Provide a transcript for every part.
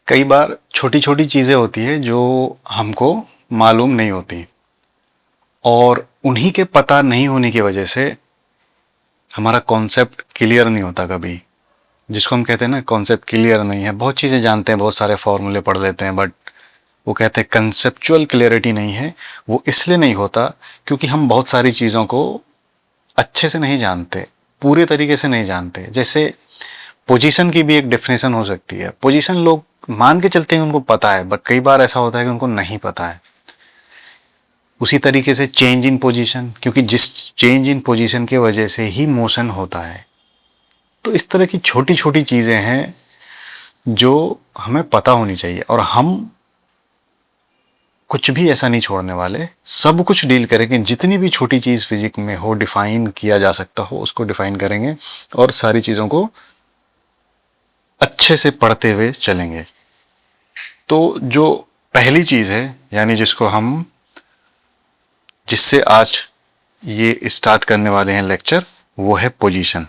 कई बार छोटी छोटी चीज़ें होती है जो हमको मालूम नहीं होती और उन्हीं के पता नहीं होने की वजह से हमारा कॉन्सेप्ट क्लियर नहीं होता कभी। जिसको हम कहते हैं ना, कॉन्सेप्ट क्लियर नहीं है। बहुत चीज़ें जानते हैं, बहुत सारे फॉर्मूले पढ़ लेते हैं, बट वो कहते हैं कंसेप्चुअल क्लियरिटी नहीं है। वो इसलिए नहीं होता क्योंकि हम बहुत सारी चीज़ों को अच्छे से नहीं जानते, पूरे तरीके से नहीं जानते। जैसे पोजीशन की भी एक डेफिनेशन हो सकती है। पोजीशन लोग मान के चलते हैं उनको पता है, बट कई बार ऐसा होता है कि उनको नहीं पता है। उसी तरीके से चेंज इन पोजीशन, क्योंकि जिस चेंज इन पोजीशन की वजह से ही मोशन होता है। तो इस तरह की छोटी छोटी चीज़ें हैं जो हमें पता होनी चाहिए, और हम कुछ भी ऐसा नहीं छोड़ने वाले, सब कुछ डील करेंगे। जितनी भी छोटी चीज़ फिजिक्स में हो, डिफाइन किया जा सकता हो, उसको डिफाइन करेंगे और सारी चीज़ों को अच्छे से पढ़ते हुए चलेंगे। तो जो पहली चीज़ है, यानी जिससे आज ये स्टार्ट करने वाले हैं लेक्चर, वो है पोजीशन।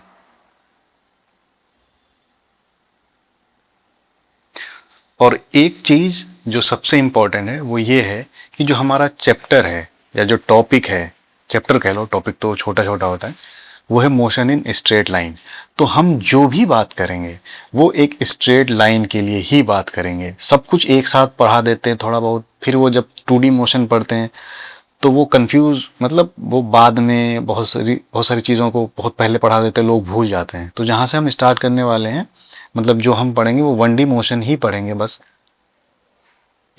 और एक चीज़ जो सबसे इम्पॉर्टेंट है वो ये है कि जो हमारा चैप्टर है या जो टॉपिक है, चैप्टर कह लो, टॉपिक तो छोटा छोटा होता है, वो है मोशन इन स्ट्रेट लाइन। तो हम जो भी बात करेंगे वो एक स्ट्रेट लाइन के लिए ही बात करेंगे। सब कुछ एक साथ पढ़ा देते हैं थोड़ा बहुत, फिर वो जब 2D मोशन पढ़ते हैं तो वो कंफ्यूज, मतलब वो बाद में बहुत सारी चीज़ों को बहुत पहले पढ़ा देते हैं, लोग भूल जाते हैं। तो जहाँ से हम स्टार्ट करने वाले हैं, मतलब जो हम पढ़ेंगे वो 1D मोशन ही पढ़ेंगे बस,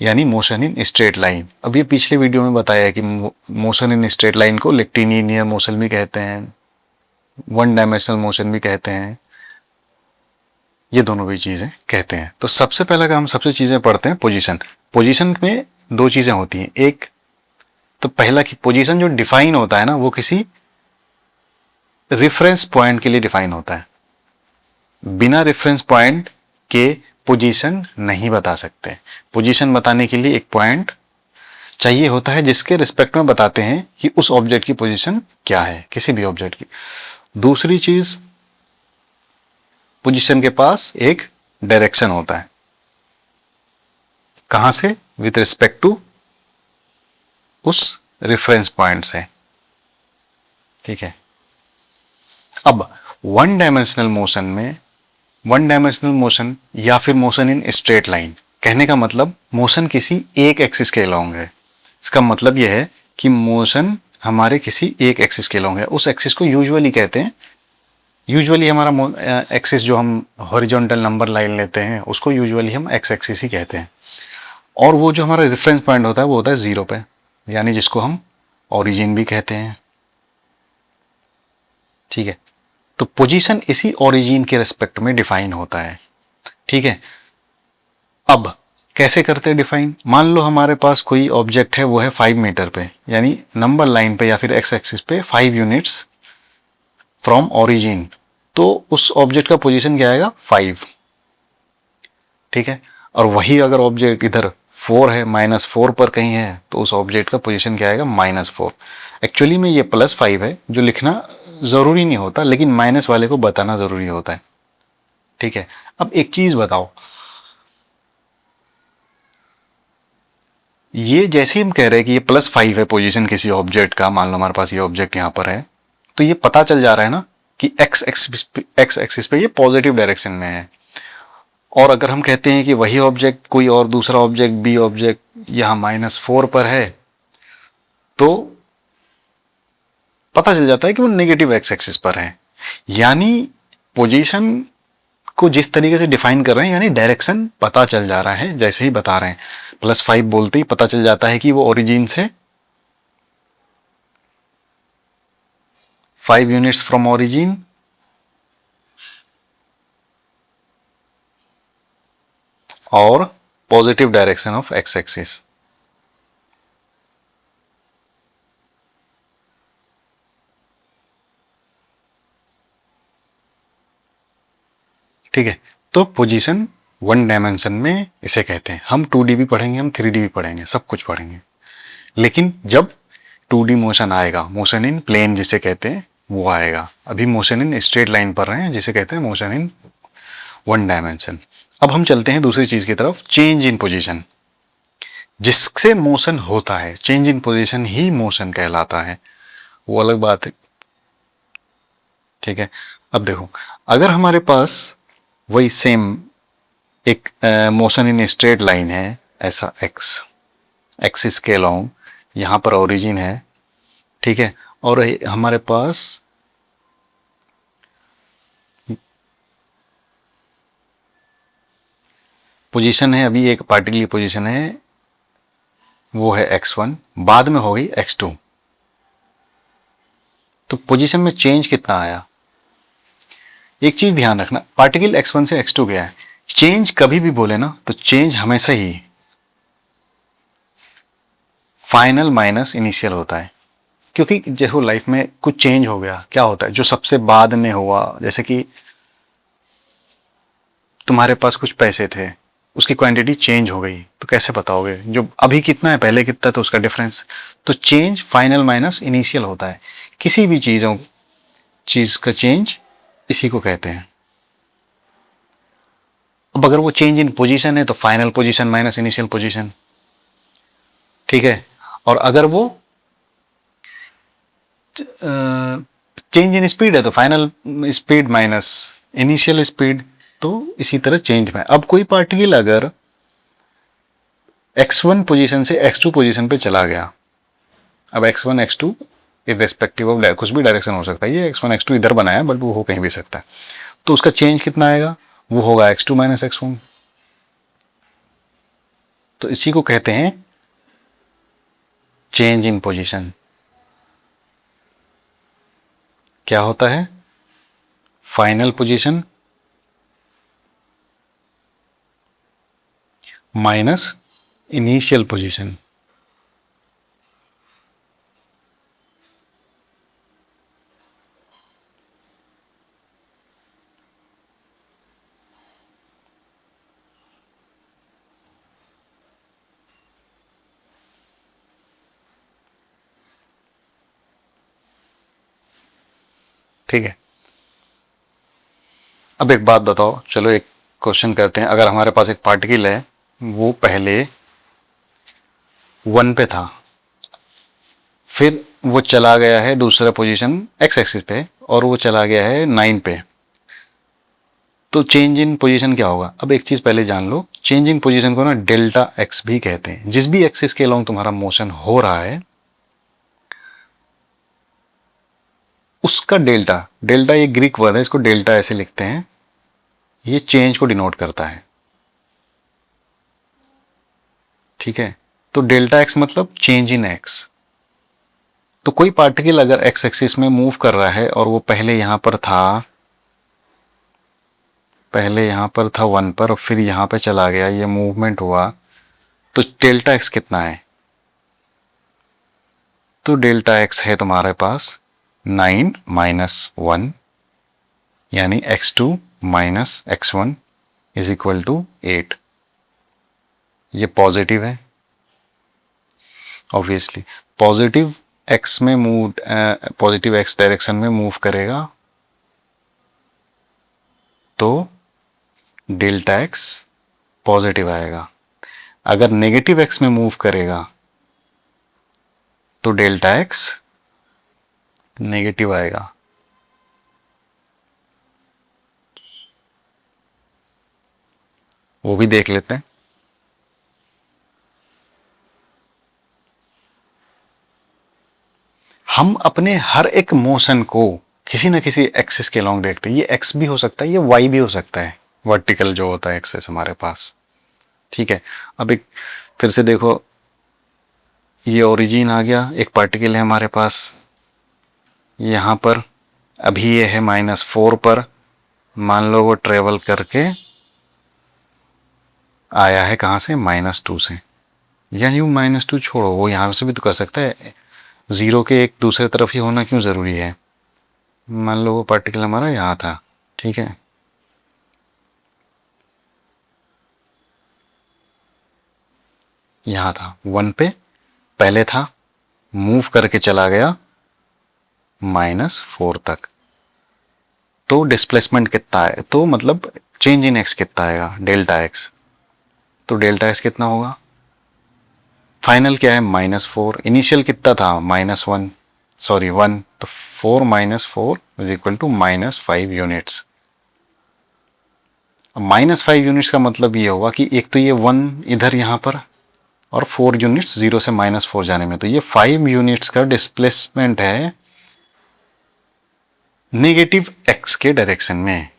यानी मोशन इन स्ट्रेट लाइन। अब ये पिछले वीडियो में बताया है कि मोशन इन स्ट्रेट लाइन को रेक्टिलिनियर मोशन भी कहते हैं, वन डायमेंशनल मोशन भी कहते हैं, ये दोनों भी चीज़ें कहते हैं। तो सबसे पहला काम, सबसे चीज़ें पढ़ते हैं पोजीशन। पोजीशन में दो चीज़ें होती हैं। एक तो पहला कि पोजीशन जो डिफाइन होता है ना, वो किसी रेफरेंस पॉइंट के लिए डिफाइन होता है। बिना रेफरेंस पॉइंट के पोजीशन नहीं बता सकते। पोजीशन बताने के लिए एक पॉइंट चाहिए होता है जिसके रिस्पेक्ट में बताते हैं कि उस ऑब्जेक्ट की पोजीशन क्या है, किसी भी ऑब्जेक्ट की। दूसरी चीज, पोजीशन के पास एक डायरेक्शन होता है। कहां से? विथ रिस्पेक्ट टू उस रेफरेंस पॉइंट से। ठीक है। अब वन डायमेंशनल मोशन या फिर मोशन इन स्ट्रेट लाइन, कहने का मतलब मोशन किसी एक एक्सिस के अलोंग है। इसका मतलब यह है कि मोशन हमारे किसी एक एक्सिस के अलोंग है। उस एक्सिस को यूजुअली कहते हैं, यूजुअली हमारा एक्सिस जो हम हॉरिजॉन्टल नंबर लाइन लेते हैं उसको यूजुअली हम एक्स एक्सिस ही कहते हैं। और वो जो हमारा रेफरेंस पॉइंट होता है वो होता है 0 पे, यानी जिसको हम ओरिजिन भी कहते हैं। ठीक है। तो पोजीशन इसी ओरिजिन के रिस्पेक्ट में डिफाइन होता है। ठीक है। अब कैसे करते हैं डिफाइन? मान लो हमारे पास कोई ऑब्जेक्ट है, वो है 5 मीटर पे, यानी नंबर लाइन पे या फिर एक्स एक्सिस पे 5 यूनिट्स फ्रॉम ओरिजिन। तो उस ऑब्जेक्ट का पोजीशन क्या आएगा? 5। ठीक है। और वही अगर ऑब्जेक्ट इधर 4 है, -4 पर कहीं है, तो उस ऑब्जेक्ट का पोजीशन क्या आएगा? -4। एक्चुअली में ये +5 है, जो लिखना जरूरी नहीं होता, लेकिन माइनस वाले को बताना जरूरी होता है। ठीक है। अब एक चीज बताओ, ये जैसे ही हम कह रहे हैं कि ये +5 है पोजीशन किसी ऑब्जेक्ट का, मान लो हमारे पास ये ऑब्जेक्ट यहाँ पर है, तो ये पता चल जा रहा है ना कि एक्स एक्सिस पे ये पॉजिटिव डायरेक्शन में है। और अगर हम कहते हैं कि वही ऑब्जेक्ट, कोई और दूसरा ऑब्जेक्ट, बी ऑब्जेक्ट, यहाँ -4 पर है, तो पता चल जाता है कि वो नेगेटिव एक्स एक्सिस पर है। यानी पोजीशन को जिस तरीके से डिफाइन कर रहे हैं, यानी डायरेक्शन पता चल जा रहा है। जैसे ही बता रहे हैं, +5 बोलते ही पता चल जाता है कि वो ओरिजिन से 5 यूनिट्स फ्रॉम ओरिजिन और positive direction of x axis. ठीक है। तो पोजीशन वन डायमेंशन में इसे कहते हैं। हम 2D भी पढ़ेंगे, हम 3D भी पढ़ेंगे, सब कुछ पढ़ेंगे। लेकिन जब 2D मोशन आएगा, मोशन इन प्लेन जिसे कहते हैं, वो आएगा। अभी मोशन इन स्ट्रेट लाइन पढ़ रहे हैं, जिसे कहते हैं मोशन इन वन डायमेंशन। अब हम चलते हैं दूसरी चीज की तरफ, चेंज इन पोजीशन। जिससे मोशन होता है, change in position he motion कहलाता है, वो अलग बात है। ठीक है, अब देखो, अगर हमारे पास वही सेम एक मोशन इन स्ट्रेट लाइन है, ऐसा एक्स एक्सिस के अलोंग, यहां पर ओरिजिन है, ठीक है, और हमारे पास पोजीशन है, अभी एक पार्टिकल की पोजीशन है, वो है x1, बाद में हो गई x2, तो पोजीशन में चेंज कितना आया? एक चीज ध्यान रखना, पार्टिकल x1 से x2 गया है, चेंज कभी भी बोले ना तो चेंज हमेशा ही फाइनल माइनस इनिशियल होता है। क्योंकि जैसे लाइफ में कुछ चेंज हो गया, क्या होता है, जो सबसे बाद में हुआ, जैसे कि तुम्हारे पास कुछ पैसे थे, उसकी क्वांटिटी चेंज हो गई, तो कैसे बताओगे जो अभी कितना है पहले कितना, तो उसका डिफरेंस। तो चेंज फाइनल माइनस इनिशियल होता है, किसी भी चीज का चेंज इसी को कहते हैं। अब अगर वो चेंज इन पोजीशन है तो final position minus initial position, ठीक है। और अगर वो चेंज इन स्पीड है तो final speed minus initial speed, तो इसी तरह चेंज में। अब कोई पार्टिकल अगर x1 पोजीशन से x2 पोजीशन पे चला गया, अब x1 x2 इर्रेस्पेक्टिव ऑफ कुछ भी डायरेक्शन हो सकता है, ये x1 x2 इधर बनाया बट वो हो कहीं भी सकता है, तो उसका चेंज कितना आएगा? वो होगा x2 माइनस x1। तो इसी को कहते हैं चेंज इन पोजीशन। क्या होता है? Final position minus initial position. ठीक है, अब एक बात बताओ, चलो एक क्वेश्चन करते हैं। अगर हमारे पास एक पार्टिकल है, वो पहले 1 पे था, फिर वो चला गया है दूसरा पोजीशन एक्स एक्सिस पे, और वो चला गया है 9 पे, तो चेंज इन पोजीशन क्या होगा? अब एक चीज पहले जान लो, चेंज इन पोजीशन को ना डेल्टा एक्स भी कहते हैं। जिस भी एक्सिस के अलोंग तुम्हारा मोशन हो रहा है, उसका डेल्टा, डेल्टा ये ग्रीक वर्ड है, इसको डेल्टा ऐसे लिखते हैं, ये चेंज को डिनोट करता है, ठीक है। तो डेल्टा एक्स मतलब चेंज इन एक्स। तो कोई पार्टिकल अगर एक्स एक्सिस में मूव कर रहा है और वो पहले यहां पर था, पहले यहां पर था 1 पर, और फिर यहां पे चला गया, ये मूवमेंट हुआ, तो डेल्टा एक्स कितना है? तो डेल्टा एक्स है तुम्हारे पास 9 माइनस 1, यानी x2 minus x1 is equal to 8। ये पॉजिटिव है, ऑब्वियसली पॉजिटिव एक्स में मूव, पॉजिटिव एक्स डायरेक्शन में मूव करेगा तो डेल्टा एक्स पॉजिटिव आएगा। अगर नेगेटिव एक्स में मूव करेगा तो डेल्टा एक्स नेगेटिव आएगा। वो भी देख लेते हैं। हम अपने हर एक मोशन को किसी ना किसी एक्सिस के लॉन्ग देखते हैं। ये एक्स भी हो सकता है, ये वाई भी हो सकता है, वर्टिकल जो होता है एक्सिस हमारे पास, ठीक है। अब एक फिर से देखो, ये ओरिजिन आ गया, एक पार्टिकल है हमारे पास यहाँ पर, अभी ये है -4 पर, मान लो वो ट्रेवल करके आया है कहाँ से? -2 से, या यूँ -2 छोड़ो, वो यहाँ से भी तो कर सकता है, जीरो के एक दूसरे तरफ ही होना क्यों ज़रूरी है? मान लो वो पार्टिकल हमारा यहाँ था, ठीक है, यहाँ था 1 पे पहले था, मूव करके चला गया -4 तक, तो डिस्प्लेसमेंट कितना है? तो मतलब चेंज इन एक्स कितना आएगा, डेल्टा एक्स। तो डेल्टा एक्स कितना होगा, फाइनल क्या है -4, इनिशियल कितना था -1, सॉरी 1, तो 4 - 4 is equal to -5 units. -5 units का मतलब ये होगा कि एक तो ये 1 इधर यहाँ पर और 4 यूनिट्स 0 से -4 जाने में, तो ये 5 यूनिट्स का डिस्प्लेसमेंट है नेगेटिव एक्स के डायरेक्शन में।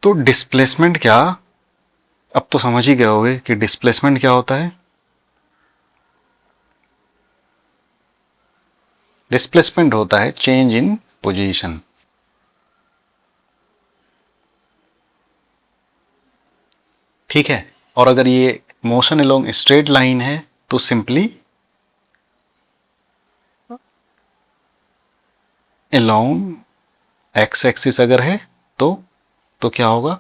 तो डिस्प्लेसमेंट क्या, अब तो समझ ही गए होगे कि डिस्प्लेसमेंट क्या होता है। डिस्प्लेसमेंट होता है चेंज इन पोजीशन। ठीक है, और अगर ये मोशन अलोंग स्ट्रेट लाइन है तो सिंपली अलोंग एक्स एक्सिस अगर है तो क्या होगा,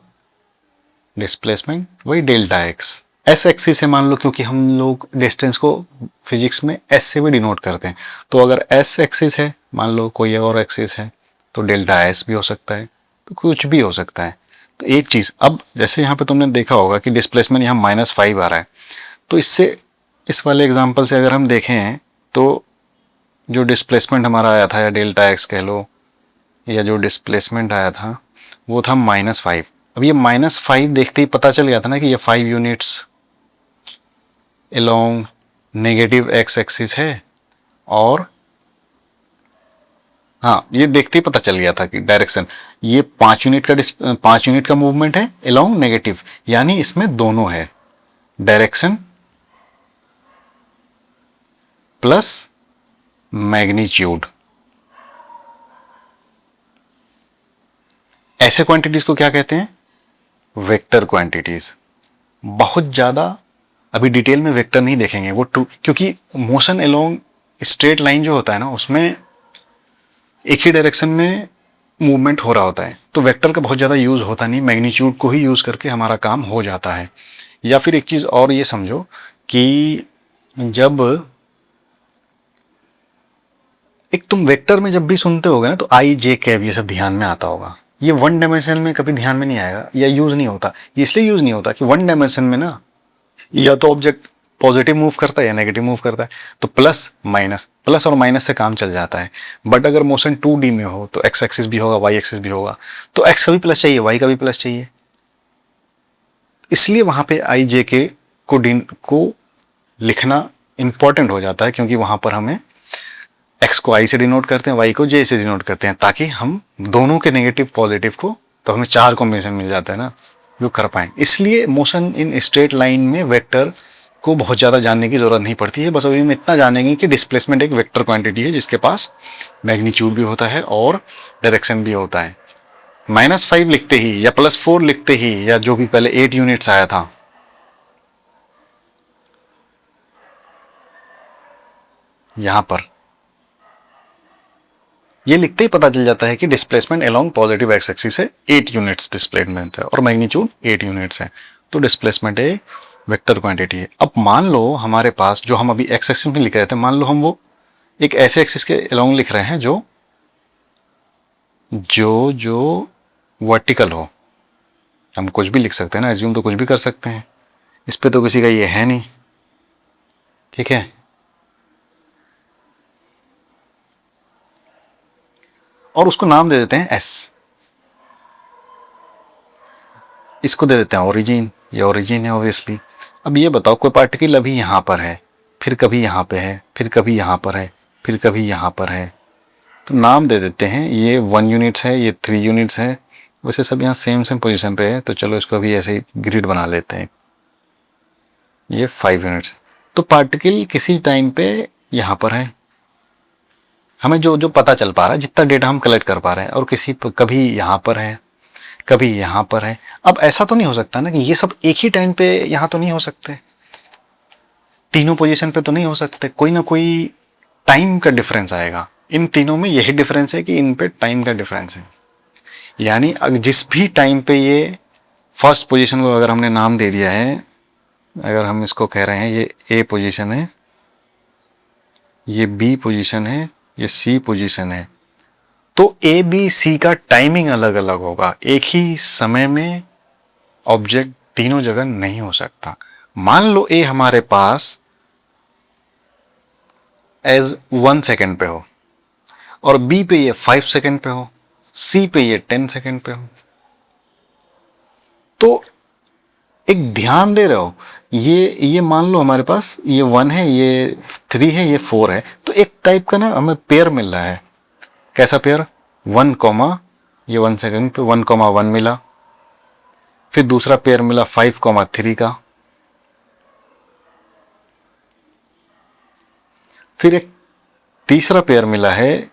डिस्प्लेसमेंट वही डेल्टा एक्स। एस एक्सिस है मान लो, क्योंकि हम लोग डिस्टेंस को फिजिक्स में एस से भी डिनोट करते हैं, तो अगर एस एक्सिस है मान लो, कोई और एक्सिस है तो डेल्टा एस भी हो सकता है, तो कुछ भी हो सकता है। तो एक चीज़, अब जैसे यहाँ पे तुमने देखा होगा कि डिस्प्लेसमेंट यहाँ -5 आ रहा है, तो इससे इस वाले एग्जाम्पल से अगर हम देखें तो जो डिस्प्लेसमेंट हमारा आया था, या डेल्टा एक्स कह लो, या जो डिस्प्लेसमेंट आया था वो था -5। अब ये -5 देखते ही पता चल गया था ना कि ये 5 units along negative x axis है, और हाँ ये देखते ही पता चल गया था कि डायरेक्शन, ये 5 यूनिट का मूवमेंट है अलोंग नेगेटिव, यानी इसमें दोनों है, डायरेक्शन प्लस मैग्नीट्यूड। ऐसे क्वांटिटीज को क्या कहते हैं, वेक्टर क्वांटिटीज। बहुत ज़्यादा अभी डिटेल में वेक्टर नहीं देखेंगे, वो क्योंकि मोशन अलोंग स्ट्रेट लाइन जो होता है ना, उसमें एक ही डायरेक्शन में मूवमेंट हो रहा होता है, तो वेक्टर का बहुत ज़्यादा यूज़ होता नहीं, मैग्नीट्यूड को ही यूज़ करके हमारा काम हो जाता है। या फिर एक चीज़ और ये समझो कि जब एक तुम वेक्टर में जब भी सुनते होगे ना, तो आई जे कैब ये सब ध्यान में आता होगा। ये वन डायमेंशन में कभी ध्यान में नहीं आएगा या यूज़ नहीं होता। ये इसलिए यूज़ नहीं होता कि वन डायमेंशन में ना या तो ऑब्जेक्ट पॉजिटिव मूव करता है या नेगेटिव मूव करता है, तो प्लस माइनस, प्लस और माइनस से काम चल जाता है। बट अगर मोशन 2D में हो तो एक्स एक्सिस भी होगा, वाई एक्सिस भी होगा, तो एक्स का भी प्लस चाहिए, वाई का भी प्लस चाहिए। इसलिए वहां पे आई जे के को लिखना इंपॉर्टेंट हो जाता है, क्योंकि वहां पर हमें एक्स को आई से डिनोट करते हैं, वाई को जे से डिनोट करते हैं, ताकि हम दोनों के नेगेटिव पॉजिटिव को, तो हमें 4 कॉम्बिनेशन मिल जाता है ना, जो कर पाए। इसलिए मोशन इन स्ट्रेट लाइन में वेक्टर को बहुत ज़्यादा जानने की ज़रूरत नहीं पड़ती है। बस अभी हम इतना जानेंगे कि डिस्प्लेसमेंट एक वेक्टर क्वांटिटी है जिसके पास मैग्नीट्यूड भी होता है और डायरेक्शन भी होता है। -5 लिखते ही या +4 लिखते ही, या जो भी पहले 8 यूनिट्स आया था, यहां पर ये लिखते ही पता चल जाता है कि displacement along positive x axis है 8 यूनिट्स डिस्प्लेसमेंट है, और मैग्नीट्यूड 8 यूनिट्स है। तो डिस्प्लेसमेंट एक वेक्टर क्वांटिटी है। अब मान लो हमारे पास जो हम अभी एक्स एक्सिस में लिख रहे थे, मान लो हम वो एक ऐसे एक्सिस के अलोंग लिख रहे हैं जो जो जो वर्टिकल हो। हम कुछ भी लिख सकते हैं ना, एज्यूम तो कुछ भी कर सकते हैं, इस पे तो किसी का ये है नहीं। ठीक है, और उसको नाम दे देते हैं एस, इसको दे देते हैं ओरिजिन, ये ओरिजिन है ऑब्वियसली। अब ये बताओ, कोई पार्टिकल अभी यहाँ पर है, फिर कभी यहाँ पे है, फिर कभी यहाँ पर है, फिर कभी यहाँ पर है, तो नाम दे देते हैं, ये 1 यूनिट्स है, ये 3 यूनिट्स है। वैसे सब यहाँ सेम सेम पोजीशन पे है, तो चलो इसको अभी ऐसे ही ग्रिड बना लेते हैं, ये 5 यूनिट्स। तो पार्टिकल किसी टाइम पे यहाँ पर है, हमें जो जो पता चल पा रहा है, जितना डेटा हम कलेक्ट कर पा रहे हैं, और कभी यहाँ पर है, कभी यहाँ पर है। अब ऐसा तो नहीं हो सकता ना कि ये सब एक ही टाइम पे यहाँ तो नहीं हो सकते, तीनों पोजीशन पे तो नहीं हो सकते, कोई ना कोई टाइम का डिफरेंस आएगा। इन तीनों में यही डिफरेंस है कि इन पे टाइम का डिफरेंस है। यानी जिस भी टाइम पे ये फर्स्ट पोजीशन को अगर हमने नाम दे दिया है, अगर हम इसको कह रहे हैं ये ए पोजीशन है, ये बी पोजीशन है, ये सी पोजीशन है, तो ए बी सी का टाइमिंग अलग अलग होगा। एक ही समय में ऑब्जेक्ट तीनों जगह नहीं हो सकता। मान लो ए हमारे पास एज 1 सेकेंड पे हो और बी पे ये 5 सेकेंड पे हो, सी पे ये 10 सेकेंड पे हो, तो एक ध्यान दे रहे हो, ये मान लो हमारे पास ये 1 है, ये 3 है, ये 4 है, तो एक टाइप का ना हमें पेयर मिल रहा है। कैसा पेयर? 1 कॉमा, ये 1 सेकेंड पे 1,1 मिला, फिर दूसरा पेयर मिला 5,3 का, फिर एक तीसरा पेयर मिला है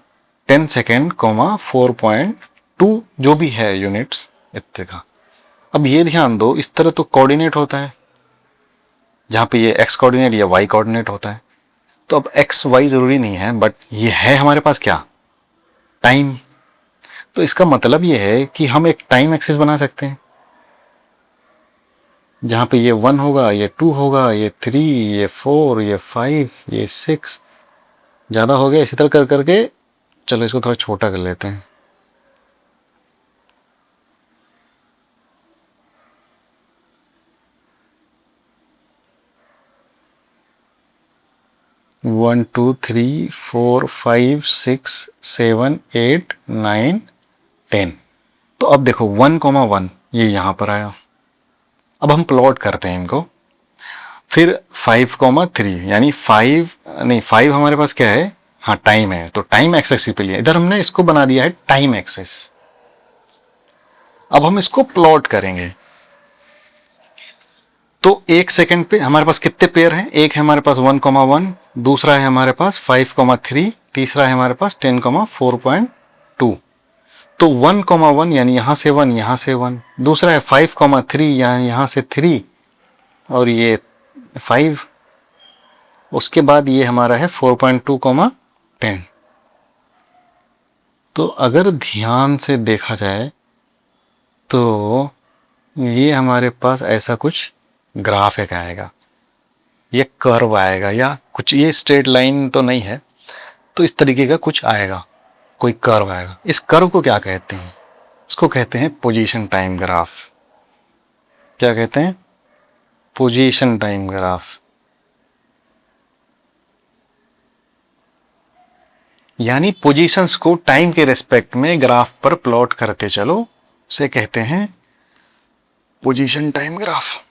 10 सेकेंड 4.2 जो भी है यूनिट्स इतने का। अब ये ध्यान दो, इस तरह तो कोऑर्डिनेट होता है, जहां पे ये एक्स कोऑर्डिनेट या वाई कोऑर्डिनेट होता है, तो अब एक्स वाई जरूरी नहीं है, बट ये है हमारे पास क्या? टाइम। तो इसका मतलब ये है कि हम एक टाइम एक्सिस बना सकते हैं, जहां पे ये 1 होगा, ये 2 होगा, ये 3, ये 4, ये 5, ये 6, ज़्यादा हो गया, इसी तरह कर करके। चलो इसको थोड़ा छोटा कर लेते हैं। One two three four 5 6 7 8 9 10। तो अब देखो 1,1 ये यहाँ पर आया। अब हम प्लॉट करते हैं इनको। फिर 5,3 यानी 5 नहीं, 5 हमारे पास क्या है? हाँ, टाइम है, तो टाइम एक्सेस पे लिया, इधर हमने इसको बना दिया है टाइम एक्सेस। अब हम इसको प्लॉट करेंगे। तो एक सेकंड पे हमारे पास कितने पेयर हैं? एक है हमारे पास 1,1, दूसरा है हमारे पास 5,3, तीसरा है हमारे पास 10,4.2। तो 1,1 यानी यहां से 1, यहां से 1, दूसरा है 5,3 यानी यहां से 3 और ये 5, उसके बाद ये हमारा है 4.2, 10। तो अगर ध्यान से देखा जाए तो ये हमारे पास ऐसा कुछ ग्राफ एक आएगा, ये कर्व आएगा, या कुछ, ये स्ट्रेट लाइन तो नहीं है, तो इस तरीके का कुछ आएगा, कोई कर्व आएगा। इस कर्व को क्या कहते हैं? इसको कहते हैं पोजीशन टाइम ग्राफ। क्या कहते हैं? Position time graph. यानी पोजीशंस को टाइम के रिस्पेक्ट में ग्राफ पर प्लॉट करते चलो, उसे कहते हैं पोजीशन टाइम ग्राफ।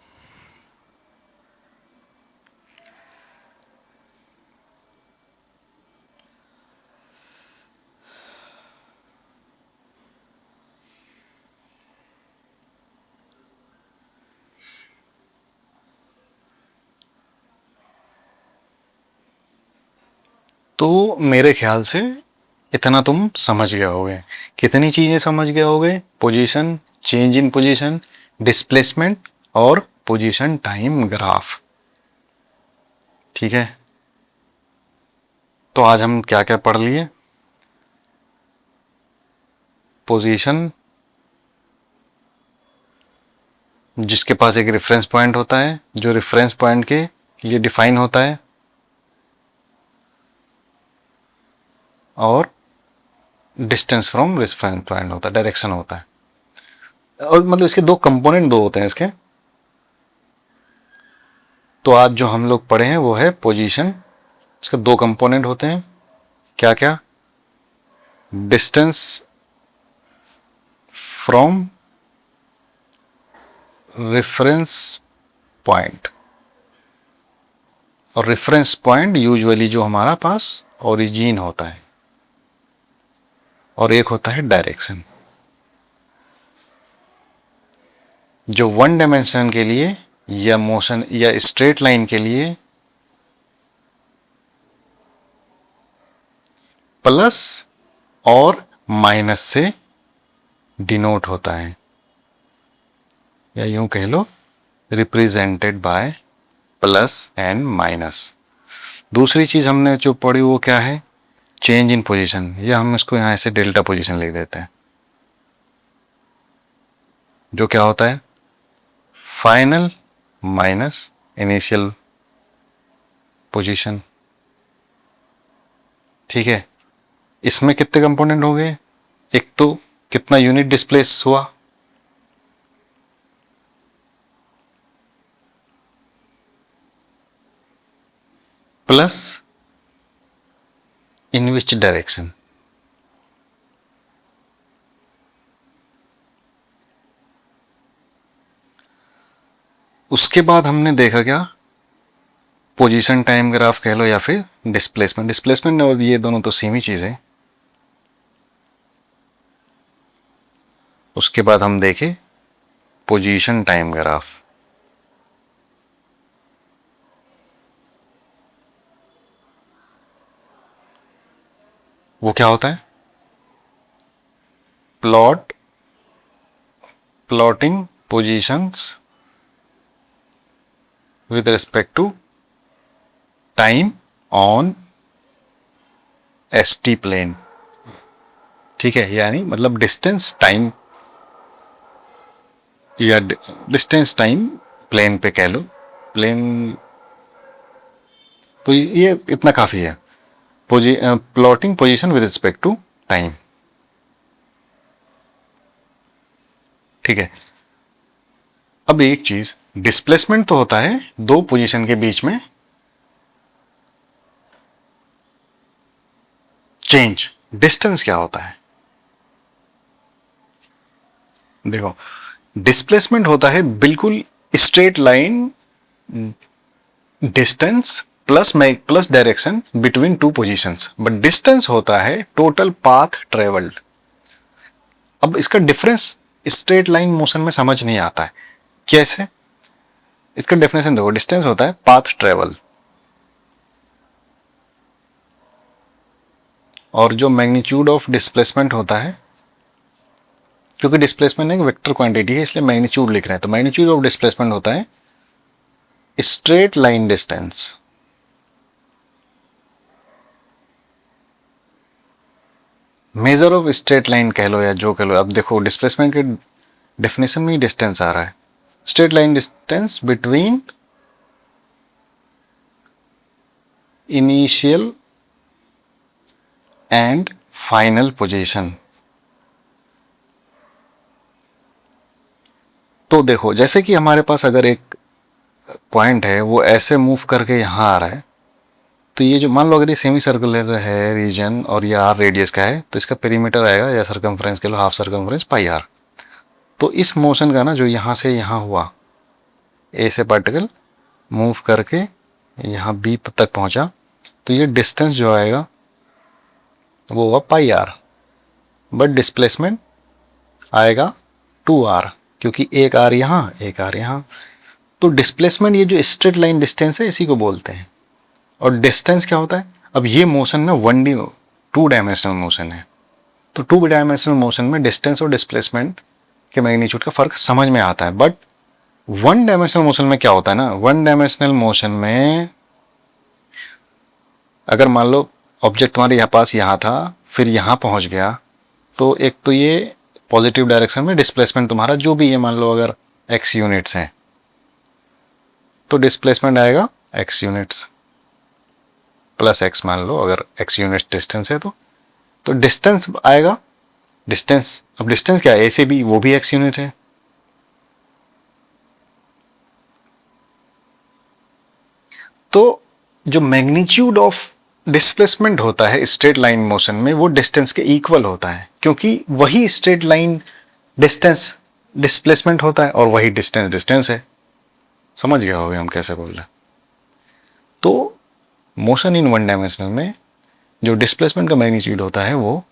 तो मेरे ख्याल से इतना तुम समझ गए होगे। कितनी चीजें समझ गए होगे? Position, change in position, displacement और पोजीशन टाइम ग्राफ। ठीक है, तो आज हम क्या क्या पढ़ लिए? पोजीशन, जिसके पास एक रेफरेंस पॉइंट होता है, जो रेफरेंस पॉइंट के लिए डिफाइन होता है, और डिस्टेंस फ्रॉम रेफरेंस पॉइंट होता है, डायरेक्शन होता है। और मतलब इसके दो कंपोनेंट दो होते हैं इसके। तो आज जो हम लोग पढ़े हैं वो है पोजीशन। इसके दो कंपोनेंट होते हैं, क्या क्या? डिस्टेंस फ्रॉम रेफरेंस पॉइंट, और रेफरेंस पॉइंट यूजुअली जो हमारा पास ओरिजिन होता है, और एक होता है डायरेक्शन, जो वन डायमेंशन के लिए या मोशन या स्ट्रेट लाइन के लिए प्लस और माइनस से डिनोट होता है, या यूं कह लो represented by plus and minus. दूसरी चीज हमने जो पढ़ी वो क्या है? चेंज इन पोजीशन, या हम इसको यहां से डेल्टा पोजीशन लिख देते हैं। जो क्या होता है, फाइनल माइनस इनिशियल पोजीशन। ठीक है, इसमें कितने कंपोनेंट हो गए, एक तो कितना यूनिट डिस्प्लेस हुआ, प्लस इन विच डायरेक्शन। उसके बाद हमने देखा क्या, पोजीशन टाइम ग्राफ कह लो या फिर डिस्प्लेसमेंट। डिस्प्लेसमेंट और ये दोनों तो सेम ही चीज़ है। उसके बाद हम देखे पोजीशन टाइम ग्राफ। वो क्या होता है, plotting positions with respect to time on ST plane. ठीक है, यानी मतलब डिस्टेंस टाइम या डिस्टेंस टाइम प्लेन पे कह लो, प्लेन। तो ये इतना काफ़ी है, plotting position with respect to time. ठीक है, अब एक चीज, डिस्प्लेसमेंट तो होता है दो पोजीशन के बीच में चेंज। डिस्टेंस क्या होता है, देखो डिस्प्लेसमेंट होता है बिल्कुल straight line distance plus direction between two positions, but distance होता है टोटल पाथ ट्रेवल्ड। अब इसका डिफरेंस स्ट्रेट लाइन मोशन में समझ नहीं आता है, कैसे, इसका डेफिनेशन देखो, डिस्टेंस होता है पाथ ट्रेवल, और जो मैग्नीट्यूड ऑफ डिस्प्लेसमेंट होता है, क्योंकि डिस्प्लेसमेंट एक वेक्टर क्वांटिटी है इसलिए मैग्नीट्यूड लिख रहे हैं, तो मैग्नीट्यूड ऑफ डिस्प्लेसमेंट होता है straight line distance measure of straight line कह लो या जो कह लो। अब देखो डिस्प्लेसमेंट के डेफिनेशन में ही डिस्टेंस आ रहा है, straight line distance between initial and final position. तो देखो जैसे कि हमारे पास अगर एक पॉइंट है वो ऐसे मूव करके यहां आ रहा है, तो ये जो मान लो अगर ये सेमी सर्कुलर है रीजन और ये आर रेडियस का है, तो इसका पेरीमीटर आएगा या सर्कमफ्रेंस के लो हाफ सर्कमफ्रेंस पाई आर। तो इस मोशन का ना जो यहाँ से यहाँ हुआ, ए से पार्टिकल मूव करके यहाँ बी तक पहुँचा, तो ये डिस्टेंस जो आएगा वो हुआ पाई आर, बट डिस्प्लेसमेंट आएगा 2r, क्योंकि एक आर यहाँ एक आर यहाँ। तो डिस्प्लेसमेंट ये जो स्ट्रेट लाइन डिस्टेंस है इसी को बोलते हैं। और डिस्टेंस क्या होता है, अब ये मोशन में 1D 2 डायमेंशनल मोशन है, तो 2 डायमेंशनल मोशन में डिस्टेंस और डिस्प्लेसमेंट के मैग्नीट्यूड का फर्क समझ में आता है। बट 1 डायमेंशनल मोशन में क्या होता है ना, 1 डायमेंशनल मोशन में अगर मान लो ऑब्जेक्ट तुम्हारे यहाँ पास यहाँ था फिर यहाँ पहुँच गया, तो एक तो ये पॉजिटिव डायरेक्शन में डिस्प्लेसमेंट तुम्हारा जो भी है, मान लो अगर x यूनिट्स हैं तो डिस्प्लेसमेंट आएगा x यूनिट्स प्लस x, मान लो अगर x यूनिट डिस्टेंस है तो डिस्टेंस आएगा, डिस्टेंस, अब डिस्टेंस क्या है, a से b वो भी x यूनिट है। तो जो मैग्नीट्यूड ऑफ डिस्प्लेसमेंट होता है स्ट्रेट लाइन मोशन में वो डिस्टेंस के इक्वल होता है, क्योंकि वही स्ट्रेट लाइन डिस्टेंस डिस्प्लेसमेंट होता है और वही डिस्टेंस डिस्टेंस है। समझ गया होगा हम कैसे बोल रहे हैं। तो मोशन इन 1 डायमेंशनल में जो डिस्प्लेसमेंट का मैग्नीट्यूड होता है वो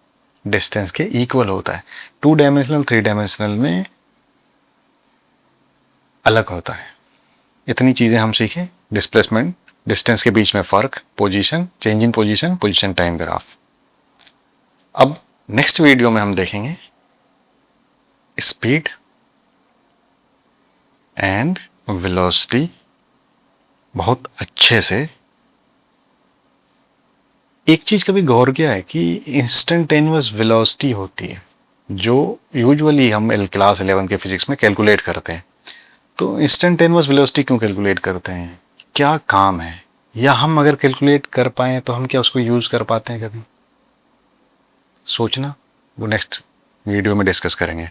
डिस्टेंस के इक्वल होता है। 2 डायमेंशनल 3 डायमेंशनल में अलग होता है। इतनी चीज़ें हम सीखें, डिस्प्लेसमेंट, डिस्टेंस के बीच में फ़र्क, position, change in position, position time graph. अब नेक्स्ट वीडियो में हम देखेंगे स्पीड एंड वेलोसिटी बहुत अच्छे से। एक चीज़ कभी गौर किया है कि इंस्टेंटेनियस वेलोसिटी होती है जो यूजुअली हम क्लास 11 के फिजिक्स में कैलकुलेट करते हैं। तो इंस्टेंटेनियस वेलोसिटी क्यों कैलकुलेट करते हैं, क्या काम है, या हम अगर कैलकुलेट कर पाएँ तो हम क्या उसको यूज़ कर पाते हैं कभी? सोचना, वो नेक्स्ट वीडियो में डिस्कस करेंगे।